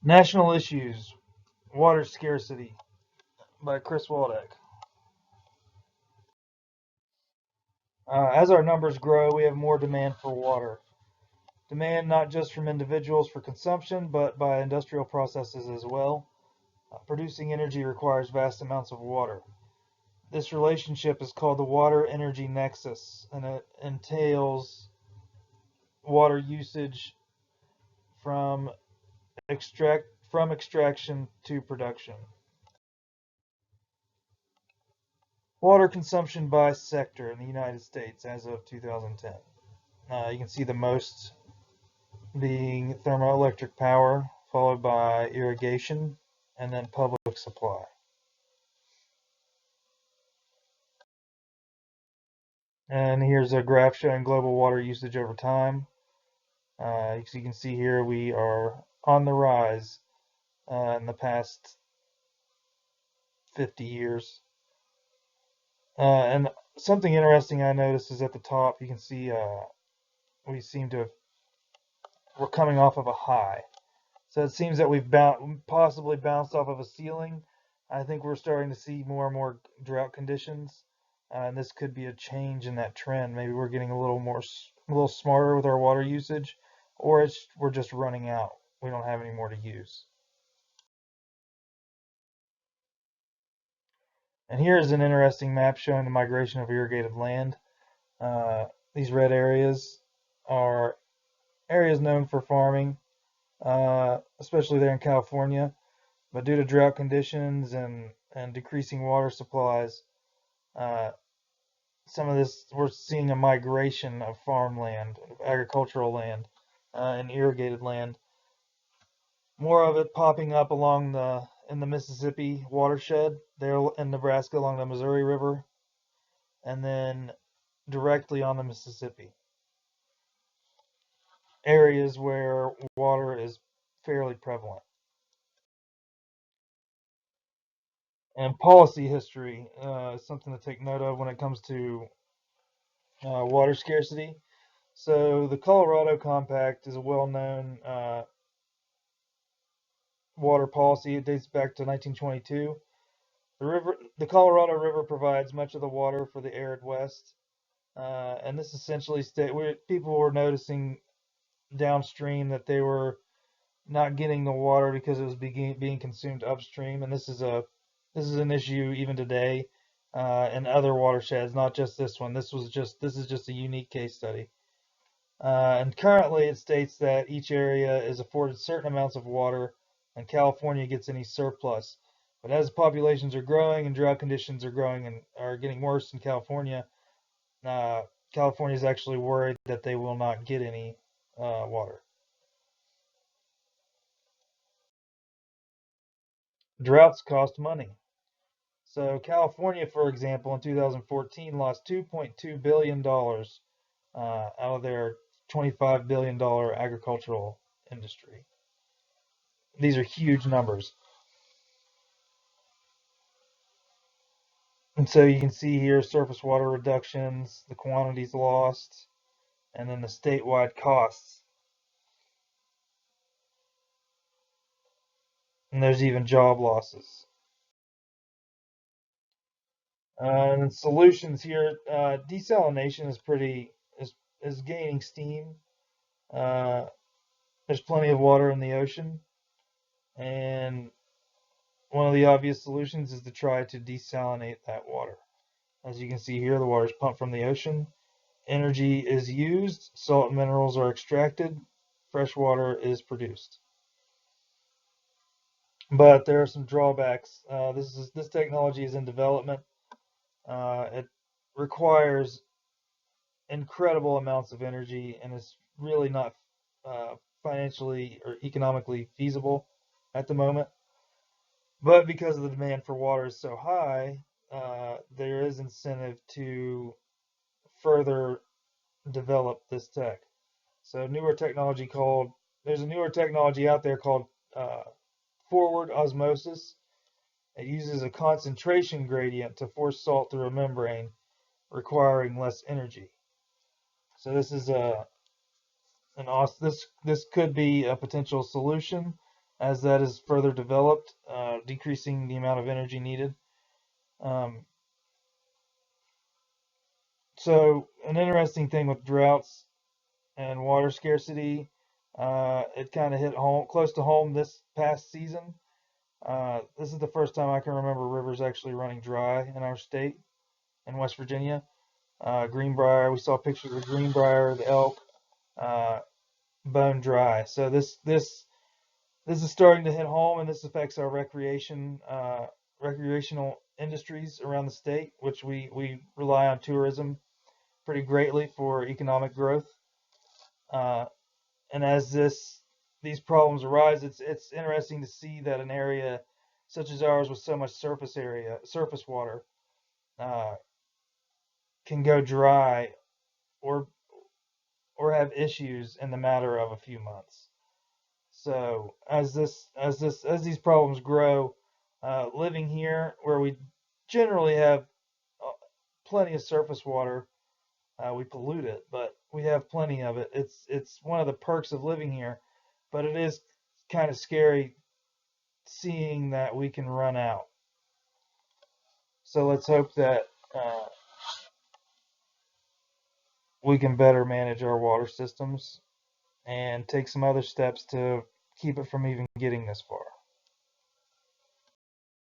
National Issues, Water Scarcity by Chris Waldeck. As our numbers grow, we have more demand for water. Demand not just from individuals for consumption, but by industrial processes as well. Producing energy requires vast amounts of water. This relationship is called the water-energy nexus, and it entails water usage from extraction to production. Water consumption by sector in the United States as of 2010. You can see the most being thermoelectric power, followed by irrigation, and then public supply. And here's a graph showing global water usage over time. As you can see here, we are on the rise in the past 50 years. And something interesting I noticed is at the top, you can see we seem to we're coming off of a high. So it seems that we've possibly bounced off of a ceiling. I think we're starting to see more and more drought conditions, and this could be a change in that trend. Maybe we're getting a little smarter with our water usage, or we're just running out. We don't have any more to use. And here's an interesting map showing the migration of irrigated land. These red areas are areas known for farming, especially there in California. But due to drought conditions and decreasing water supplies, some of this, we're seeing a migration of farmland, agricultural land, and irrigated land. More of it popping up in the Mississippi watershed, there in Nebraska along the Missouri River, and then directly on the Mississippi. Areas where water is fairly prevalent. And policy history is something to take note of when it comes to water scarcity. So the Colorado Compact is a well-known water policy. It dates back to 1922. The Colorado River provides much of the water for the arid West, and this essentially people were noticing downstream that they were not getting the water because it was being consumed upstream, and this is an issue even today in other watersheds, not just this one. This is just a unique case study. And currently it states that each area is afforded certain amounts of water and California gets any surplus. But as populations are growing and drought conditions are growing and are getting worse in California, California is actually worried that they will not get any water. Droughts cost money. So California, for example, in 2014 lost $2.2 billion out of their $25 billion agricultural industry. These are huge numbers. And so you can see here surface water reductions, the quantities lost, and then the statewide costs. And there's even job losses. And solutions here, desalination is gaining steam. There's plenty of water in the ocean, and one of the obvious solutions is to try to desalinate that water. As you can see here, the water is pumped from the ocean. Energy is used, salt and minerals are extracted, fresh water is produced. But there are some drawbacks. This technology is in development. It requires incredible amounts of energy and is really not financially or economically feasible at the moment. But because the demand for water is so high, there is incentive to further develop this tech. So there's a newer technology out there called forward osmosis. It uses a concentration gradient to force salt through a membrane, requiring less energy. So this is this could be a potential solution. as that is further developed, decreasing the amount of energy needed. Um, so an interesting thing with droughts and water scarcity, it kind of hit home, close to home this past season. This is the first time I can remember rivers actually running dry in our state, in West Virginia. Greenbrier, we saw pictures of Greenbrier, the elk, uh, bone dry. So this is starting to hit home, and this affects our recreational industries around the state, which we rely on tourism pretty greatly for economic growth. Uh, and as these problems arise, it's interesting to see that an area such as ours with so much surface water, uh, can go dry or have issues in the matter of a few months. So as these problems grow, living here where we generally have uh, plenty of surface water, we pollute it, but we have plenty of it. It's one of the perks of living here, but it is kind of scary seeing that we can run out. So let's hope that we can better manage our water systems and take some other steps to keep it from even getting this far.